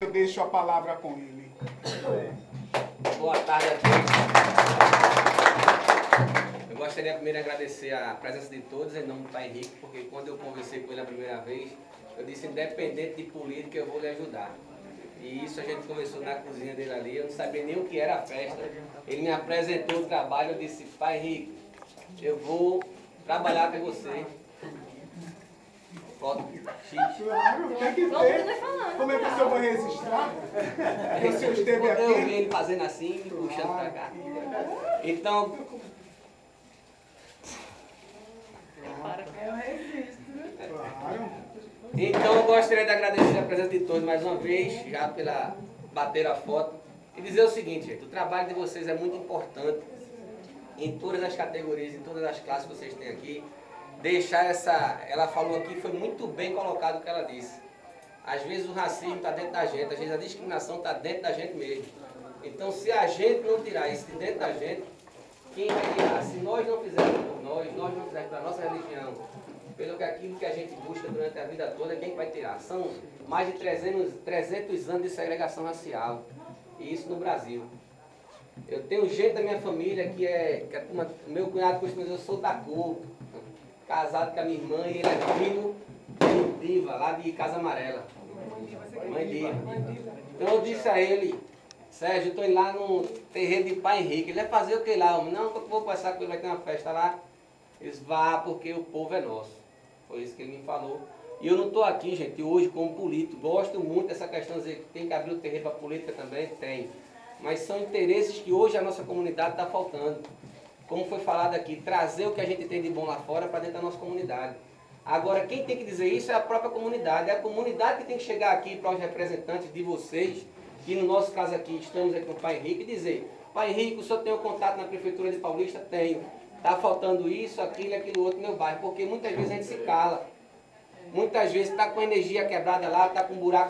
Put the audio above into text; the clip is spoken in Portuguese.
Eu deixo a palavra com ele. Boa tarde a todos. Eu gostaria primeiro de agradecer a presença de todos em nome do Pai Henrique, porque quando eu conversei com ele a primeira vez, eu disse, independente de política, eu vou lhe ajudar. E isso a gente conversou na cozinha dele ali, eu não sabia nem o que era a festa. Ele me apresentou o trabalho, eu disse, Pai Henrique, eu vou trabalhar com você. Foto X. Claro, tem que ter. Como é que o senhor vai registrar? O senhor esteve aqui? Eu vi ele fazendo assim, me puxando pra cá. Então... Claro. Então eu gostaria de agradecer a presença de todos mais uma vez, já pela bater a foto, e dizer o seguinte, gente, o trabalho de vocês é muito importante em todas as categorias, em todas as classes que vocês têm aqui. Deixar ela falou aqui, foi muito bem colocado o que ela disse. Às vezes o racismo está dentro da gente, às vezes a discriminação está dentro da gente mesmo. Então se a gente não tirar isso de dentro da gente, quem vai tirar? Se nós não fizermos por nós não fizermos pela nossa religião, pelo que aquilo que a gente busca durante a vida toda, quem vai tirar? São mais de 300 anos de segregação racial, e isso no Brasil. Eu tenho gente da minha família que meu cunhado costuma dizer, eu sou da cor, casado com a minha irmã, e ele é filho de Diva, lá de Casa Amarela. Mãe Diva. Então eu disse a ele, Sérgio, eu estou indo lá no terreiro de Pai Henrique, ele vai fazer o que lá? Não, eu vou passar com ele, vai ter uma festa lá. Eles vá porque o povo é nosso. Foi isso que ele me falou. E eu não estou aqui, gente, hoje como político. Gosto muito dessa questão de dizer que tem que abrir o terreiro para a política também, tem. Mas são interesses que hoje a nossa comunidade está faltando. Como foi falado aqui, trazer o que a gente tem de bom lá fora para dentro da nossa comunidade. Agora, quem tem que dizer isso é a própria comunidade. É a comunidade que tem que chegar aqui para os representantes de vocês, que no nosso caso aqui, estamos aqui com o Pai Henrique, e dizer, Pai Henrique, o senhor tem um contato na Prefeitura de Paulista? Tenho. Está faltando isso, aquilo, aquilo outro no meu bairro. Porque muitas vezes a gente se cala. Muitas vezes está com a energia quebrada lá, está com um buraco